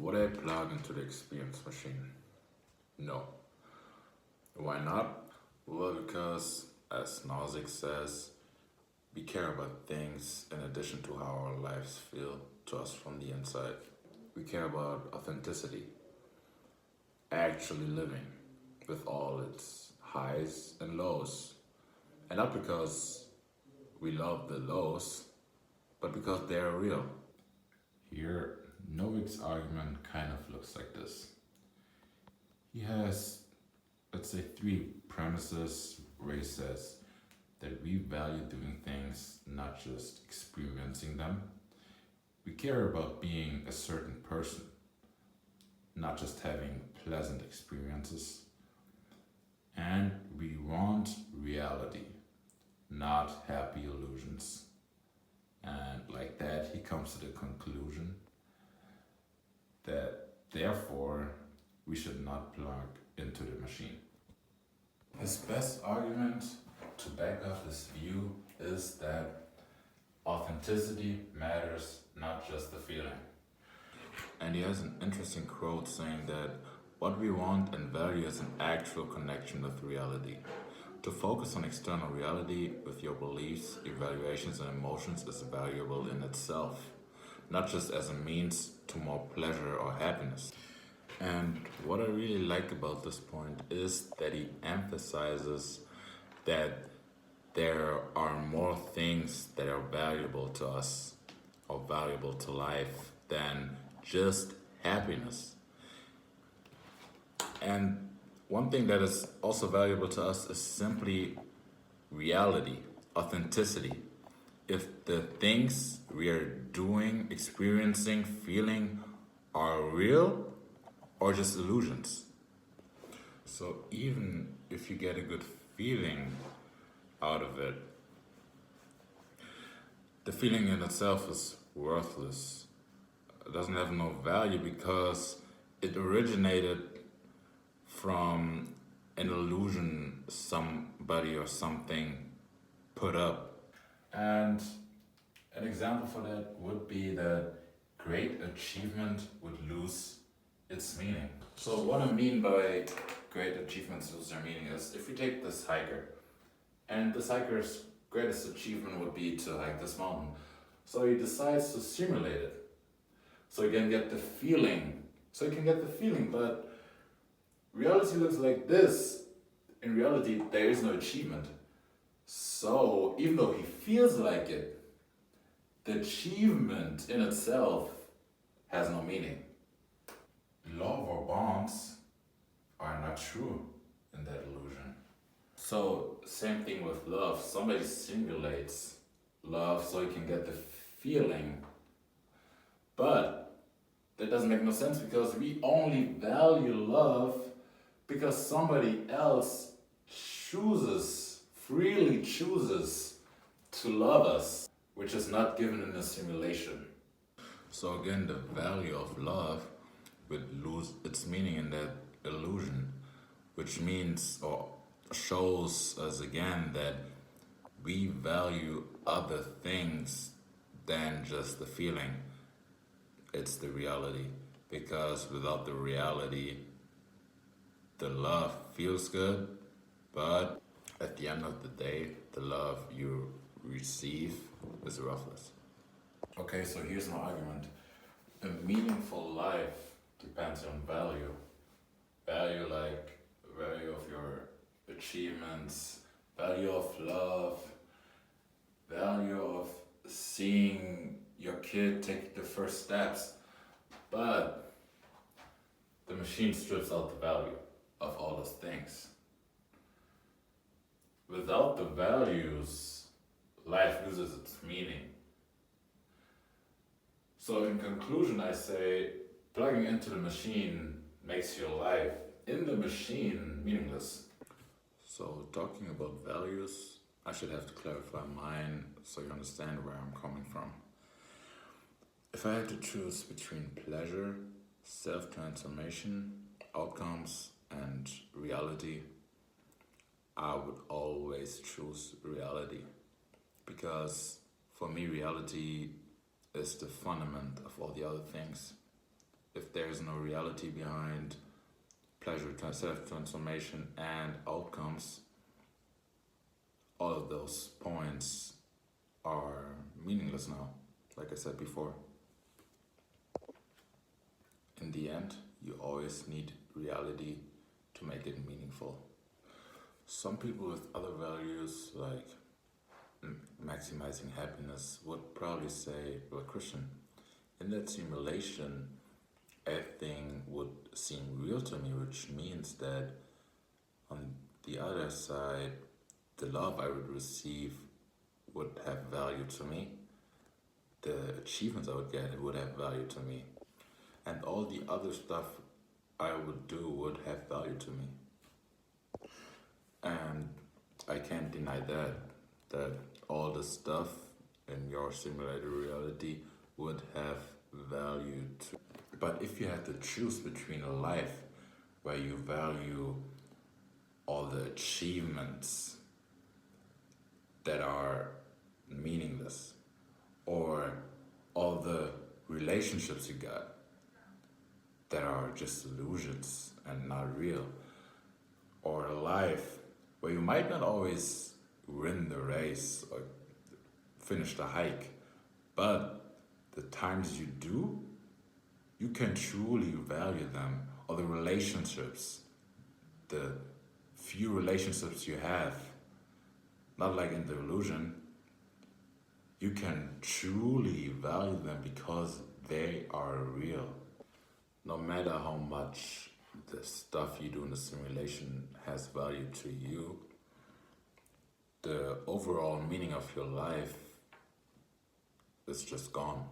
Would I plug into the experience machine? No. Why not? Well, because as Nozick says, we care about things in addition to how our lives feel to us from the inside. We care about authenticity, actually living with all its highs and lows. And not because we love the lows, but because they're real. Here, Novik's argument kind of looks like this. He has, let's say, three premises where he says that we value doing things, not just experiencing them. We care about being a certain person, not just having pleasant experiences. And we want reality, not happy illusions. And like that, he comes to the conclusion that therefore we should not plug into the machine. His best argument to back up this view is that authenticity matters, not just the feeling. And he has an interesting quote saying that what we want and value is an actual connection with reality. To focus on external reality with your beliefs, evaluations, and emotions is valuable in itself, not just as a means to more pleasure or happiness. And what I really like about this point is that he emphasizes that there are more things that are valuable to us or valuable to life than just happiness. And one thing that is also valuable to us is simply reality, authenticity. If the things we are doing, experiencing, feeling are real or just illusions. So even if you get a good feeling out of it, the feeling in itself is worthless. It doesn't have no value because it originated from an illusion somebody or something put up. And an example for that would be that great achievement would lose its meaning. So what I mean by great achievements lose their meaning is if we take this hiker, and this hiker's greatest achievement would be to hike this mountain. So he decides to simulate it. So he can get the feeling. But reality looks like this. In reality, there is no achievement. So even though he feels like it, the achievement in itself has no meaning. Love or bonds are not true in that illusion. So same thing with love. Somebody simulates love so he can get the feeling. But that doesn't make no sense because we only value love because somebody else freely chooses to love us, which is not given in a simulation. So again, the value of love would lose its meaning in that illusion, which means or shows us again that we value other things than just the feeling. It's the reality, because without the reality, the love feels good, but at the end of the day, the love you receive is worthless. Okay, so here's my argument. A meaningful life depends on value. Value like value of your achievements, value of love, value of seeing your kid take the first steps. But the machine strips out the value of all those things. Without the values, life loses its meaning. So in conclusion, I say plugging into the machine makes your life in the machine meaningless. So talking about values, I should have to clarify mine so you understand where I'm coming from. If I had to choose between pleasure, self-transformation, outcomes, and reality, I would always choose reality. Because for me, reality is the fundament of all the other things. if there is no reality behind pleasure, self-transformation, and outcomes, all of those points are meaningless now, like I said before. In the end, you always need reality to make it meaningful. Some people with other values, like maximizing happiness, would probably say, well, Christian, in that simulation, everything would seem real to me, which means that on the other side, the love I would receive would have value to me. The achievements I would get would have value to me. And all the other stuff I would do would have value to me. And I can't deny that all the stuff in your simulated reality would have value too. But if you had to choose between a life where you value all the achievements that are meaningless, or all the relationships you got that are just illusions and not real, or a life where you might not always win the race or finish the hike, but the times you do, you can truly value them, or the relationships, the few relationships you have, not like in the illusion, you can truly value them because they are real. No matter how much the stuff you do in the simulation has value to you, the overall meaning of your life is just gone.